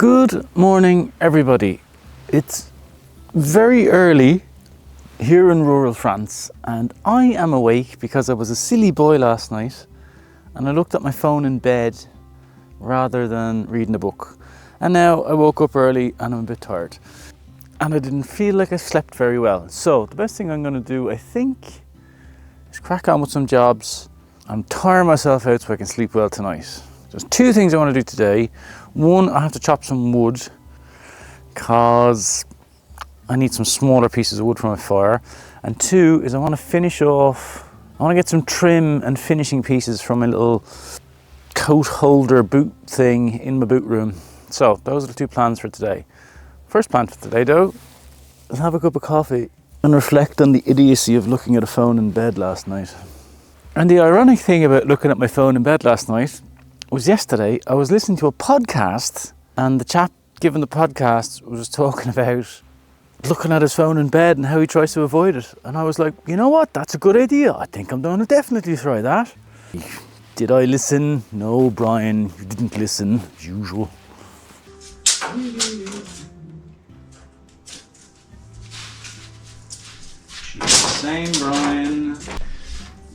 Good morning, everybody. It's very early here in rural France, and I am awake because I was a silly boy last night and I looked at my phone in bed rather than reading a book. And now I woke up early and I'm a bit tired. And I didn't feel like I slept very well. So the best thing I'm going to do, I think, is crack on with some jobs and tire myself out so I can sleep well tonight. There's two things I want to do today. One, I have to chop some wood because I need some smaller pieces of wood for my fire. And two is I want to get some trim and finishing pieces from a little coat holder boot thing in my boot room. So those are the two plans for today. First plan for today though, is have a cup of coffee and reflect on the idiocy of looking at a phone in bed last night. And the ironic thing about looking at my phone in bed last night was yesterday I was listening to a podcast and the chap giving the podcast was talking about looking at his phone in bed and how he tries to avoid it. And I was like, you know what, that's a good idea. I think I'm going to definitely try that. Did I listen? No, Brian, you didn't listen, as usual. Same, Brian.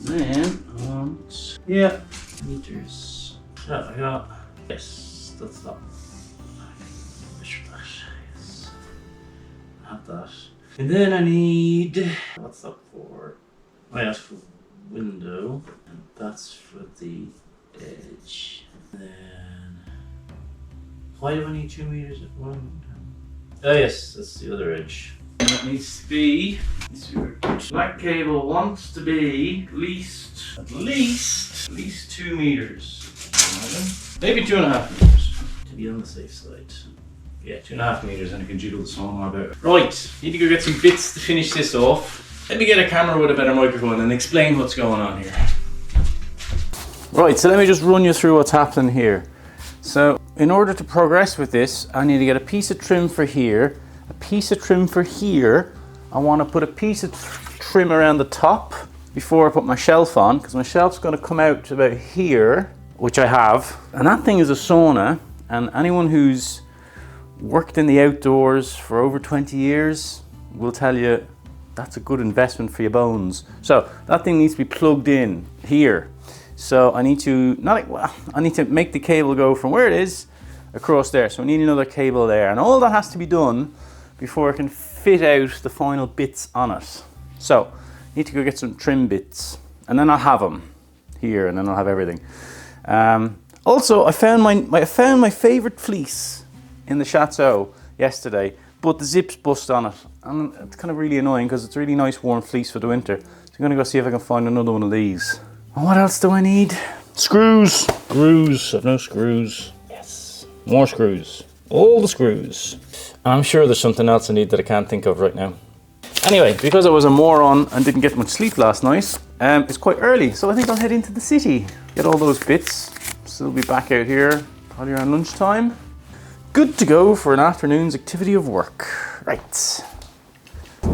Then, meters. I got, yes, that's that. Measure that, yes. Have that. And then I need, what's that for? I asked for window, and that's for the edge. And then, why do I need 2 meters at one time? Oh yes, that's the other edge. And it needs to be, black cable wants to be at least 2 meters. Maybe 2.5 meters to be on the safe side. Yeah, 2.5 meters, and I can jiggle the saw about. Right, need to go get some bits to finish this off. Let me get a camera with a better microphone and explain what's going on here. Right, so let me just run you through what's happening here. So, in order to progress with this, I need to get a piece of trim for here, a piece of trim for here. I want to put a piece of trim around the top before I put my shelf on, because my shelf's going to come out to about here, which I have. And that thing is a sauna, and anyone who's worked in the outdoors for over 20 years will tell you that's a good investment for your bones. So that thing needs to be plugged in here. So I need to make the cable go from where it is across there. So I need another cable there, and all that has to be done before I can fit out the final bits on it. So I need to go get some trim bits, and then I'll have them here, and then I'll have everything. Also, I found my favourite fleece in the Chateau yesterday, but the zips bust on it, and it's kind of really annoying because it's a really nice warm fleece for the winter. So I'm going to go see if I can find another one of these. And what else do I need? Screws. I've no screws. Yes. More screws. All the screws. And I'm sure there's something else I need that I can't think of right now. Anyway, because I was a moron and didn't get much sleep last night, it's quite early, so I think I'll head into the city. Get all those bits. Still be back out here probably around lunchtime. Good to go for an afternoon's activity of work. Right.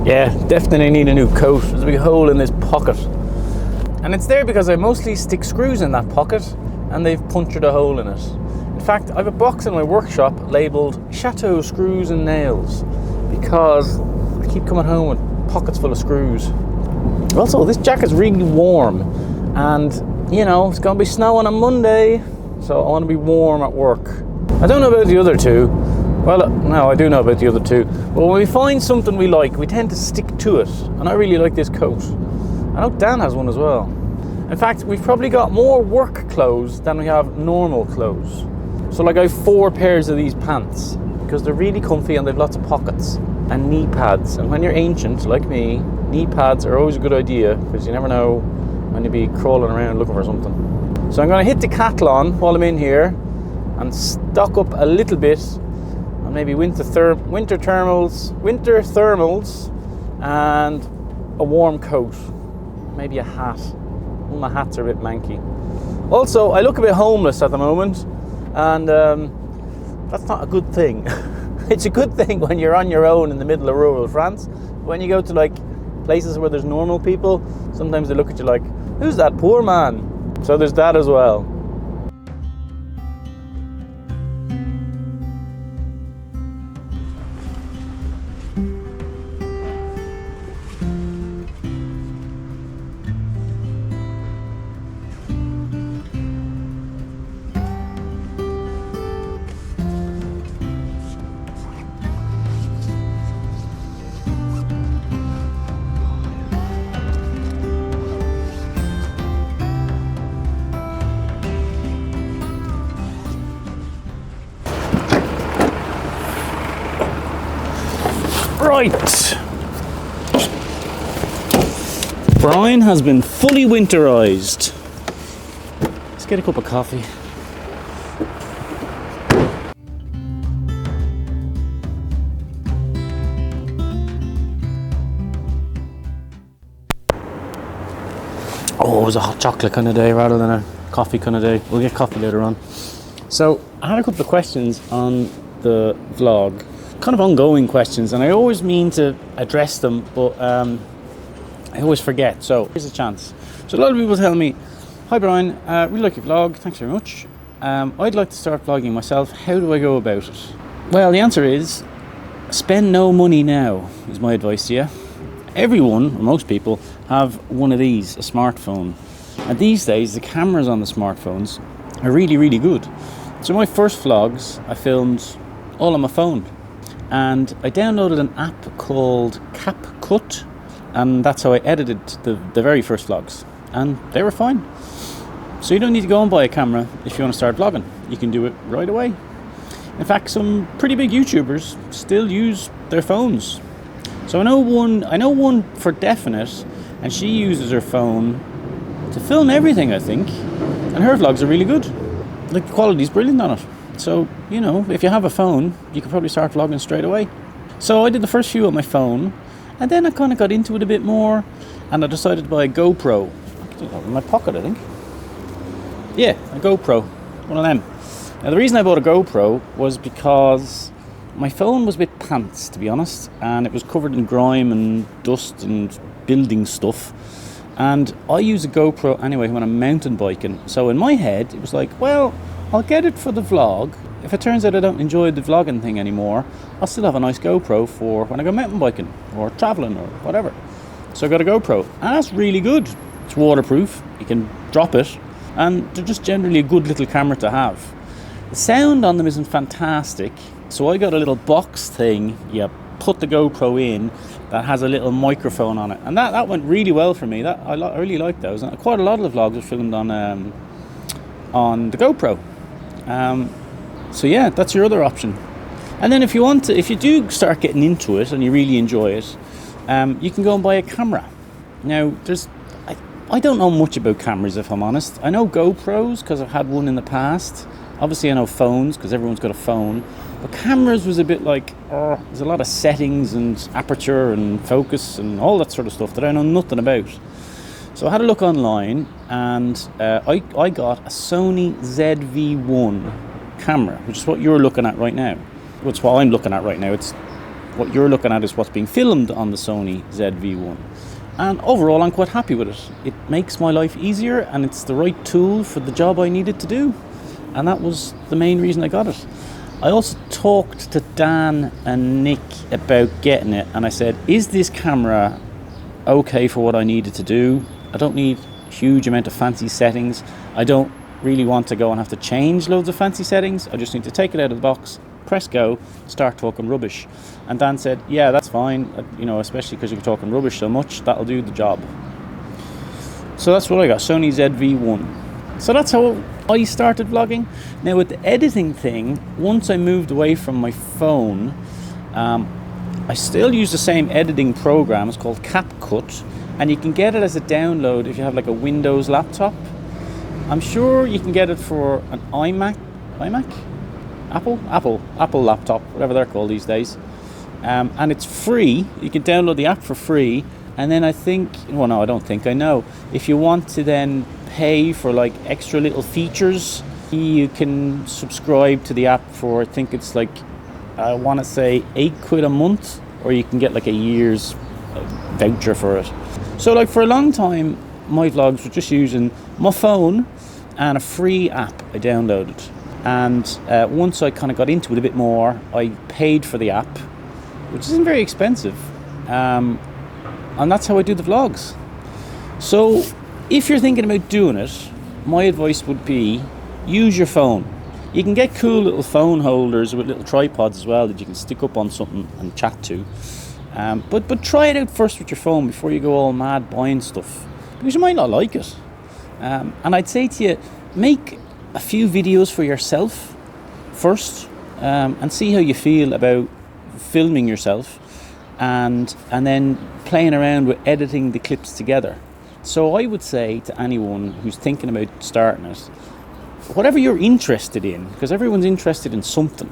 Yeah, definitely need a new coat. There's a big hole in this pocket. And it's there because I mostly stick screws in that pocket and they've punctured a hole in it. In fact, I have a box in my workshop labelled Chateau Screws and Nails because I keep coming home with pockets full of screws. Also, this jacket's really warm and, you know, it's going to be snowing on Monday, so I want to be warm at work. I don't know about the other two. Well, no, I do know about the other two. But when we find something we like, we tend to stick to it. And I really like this coat. I know Dan has one as well. In fact, we've probably got more work clothes than we have normal clothes. So like I have 4 pairs of these pants because they're really comfy and they've lots of pockets and knee pads. And when you're ancient, like me, knee pads are always a good idea because you never know when you'll be crawling around looking for something. So I'm going to hit Decathlon while I'm in here and stock up a little bit on maybe winter thermals and a warm coat, maybe a hat. All my hats are a bit manky. Also, I look a bit homeless at the moment, and that's not a good thing. It's a good thing when you're on your own in the middle of rural France. When you go to like places where there's normal people, sometimes they look at you like, who's that poor man? So there's that as well. So Right. Brian has been fully winterized. Let's get a cup of coffee. Oh, it was a hot chocolate kind of day rather than a coffee kind of day. We'll get coffee later on. So I had a couple of questions on the vlog, kind of ongoing questions, and I always mean to address them, but I always forget. So here's a chance. So a lot of people tell me, "Hi Brian, really like your vlog, thanks very much. I'd like to start vlogging myself. How do I go about it?" Well, the answer is spend no money now, is my advice to you. Everyone, or most people, have one of these, a smartphone. And these days, the cameras on the smartphones are really, really good. So my first vlogs, I filmed all on my phone. And I downloaded an app called CapCut, and that's how I edited the very first vlogs. And they were fine. So you don't need to go and buy a camera if you want to start vlogging. You can do it right away. In fact, some pretty big YouTubers still use their phones. So I know one for definite, and she uses her phone to film everything, I think. And her vlogs are really good. Like, the quality's brilliant on it. So, you know, if you have a phone, you could probably start vlogging straight away. So I did the first few on my phone, and then I kind of got into it a bit more, and I decided to buy a GoPro. In my pocket, I think. Yeah, a GoPro, one of them. Now the reason I bought a GoPro was because my phone was a bit pants, to be honest, and it was covered in grime and dust and building stuff. And I use a GoPro anyway when I'm mountain biking. So in my head, it was like, well, I'll get it for the vlog. If it turns out I don't enjoy the vlogging thing anymore, I'll still have a nice GoPro for when I go mountain biking or traveling or whatever. So I got a GoPro, and that's really good. It's waterproof, you can drop it, and they're just generally a good little camera to have. The sound on them isn't fantastic, so I got a little box thing you put the GoPro in that has a little microphone on it, and that went really well for me. I really like those, and quite a lot of the vlogs were filmed on the GoPro. So yeah, that's your other option. And then if you do start getting into it and you really enjoy it, you can go and buy a camera. Now I don't know much about cameras, if I'm honest. I know GoPros because I've had one in the past. Obviously I know phones because everyone's got a phone. But cameras was a bit like, there's a lot of settings and aperture and focus and all that sort of stuff that I know nothing about. So I had a look online, and I got a Sony ZV-1 camera, which is what you're looking at right now. It's what I'm looking at right now. It's what you're looking at is what's being filmed on the Sony ZV-1. And overall, I'm quite happy with it. It makes my life easier, and it's the right tool for the job I needed to do. And that was the main reason I got it. I also talked to Dan and Nick about getting it, and I said, is this camera okay for what I needed to do? I don't need a huge amount of fancy settings. I don't really want to go and have to change loads of fancy settings. I just need to take it out of the box, press go, start talking rubbish. And Dan said, yeah, that's fine, especially because you're talking rubbish so much, that'll do the job. So that's what I got, Sony ZV-1. So that's how I started vlogging. Now with the editing thing, once I moved away from my phone, I still use the same editing program. It's called CapCut, and you can get it as a download if you have like a Windows laptop. I'm sure you can get it for an iMac, Apple laptop, whatever they're called these days. And it's free. You can download the app for free. And then I know. If you want to then pay for like extra little features, you can subscribe to the app for, I think it's like, I want to say £8 a month, or you can get like a year's voucher for it. So like for a long time, my vlogs were just using my phone and a free app I downloaded. And once I kind of got into it a bit more, I paid for the app, which isn't very expensive. And that's how I do the vlogs. So if you're thinking about doing it, my advice would be use your phone. You can get cool little phone holders with little tripods as well that you can stick up on something and chat to. But try it out first with your phone before you go all mad buying stuff, because you might not like it. And I'd say to you, make a few videos for yourself first, and see how you feel about filming yourself. and then playing around with editing the clips together. So I would say to anyone who's thinking about starting it, whatever you're interested in, because everyone's interested in something,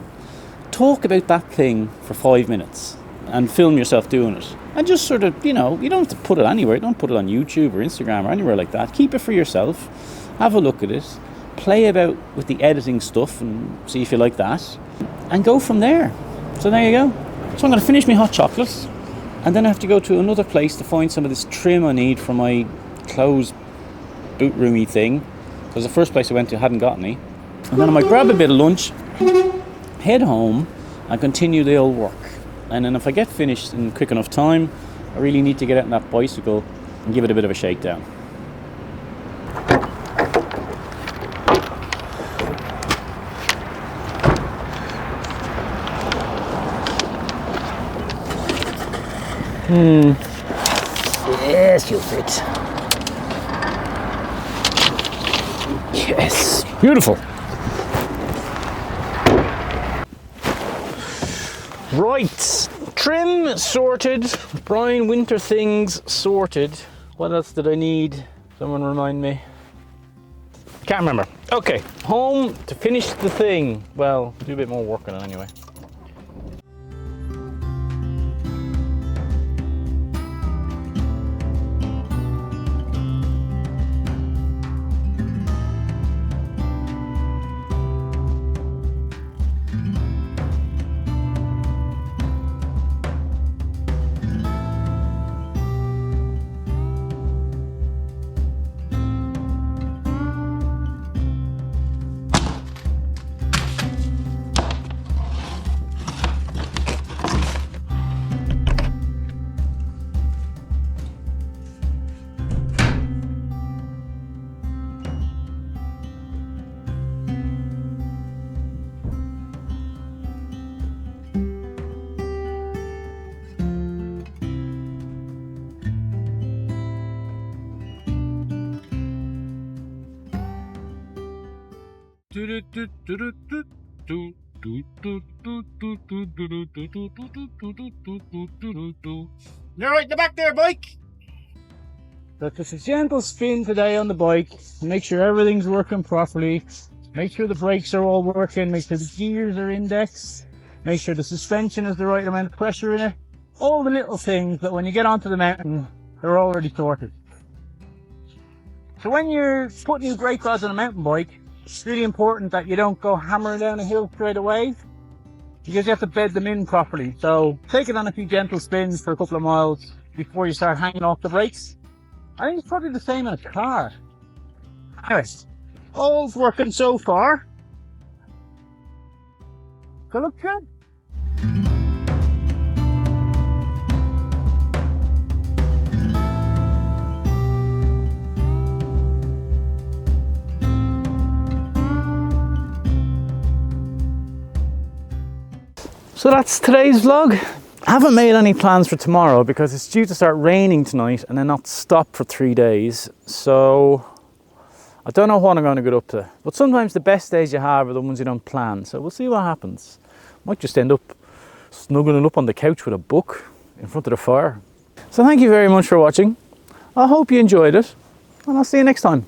talk about that thing for 5 minutes and film yourself doing it. And just sort of, you don't have to put it anywhere. Don't put it on YouTube or Instagram or anywhere like that. Keep it for yourself. Have a look at it. Play about with the editing stuff and see if you like that. And go from there. So there you go. So I'm going to finish my hot chocolate. And then I have to go to another place to find some of this trim I need for my clothes boot roomy thing. Because the first place I went to hadn't got any. And then I might grab a bit of lunch, head home, and continue the old work. And then if I get finished in quick enough time, I really need to get out on that bicycle and give it a bit of a shakedown. Yes, you'll fit. Yes, beautiful. Right, trim sorted, Brian winter things sorted. What else did I need? Someone remind me. Can't remember. Okay, home to finish the thing. Well, do a bit more work on it anyway. You're right in the back there, bike. So just a gentle spin today on the bike. Make sure everything's working properly. Make sure the brakes are all working. Make sure the gears are indexed. Make sure the suspension has the right amount of pressure in it. All the little things that when you get onto the mountain, they're already sorted. So when you're putting new brake rods on a mountain bike, it's really important that you don't go hammering down a hill straight away, because you have to bed them in properly. So take it on a few gentle spins for a couple of miles before you start hanging off the brakes. I think it's probably the same in a car. Anyways, all's working so far. Good look good. So that's today's vlog. I haven't made any plans for tomorrow because it's due to start raining tonight and then not stop for 3 days. So I don't know what I'm going to get up to. But sometimes the best days you have are the ones you don't plan. So we'll see what happens. Might just end up snuggling up on the couch with a book in front of the fire. So thank you very much for watching. I hope you enjoyed it and I'll see you next time.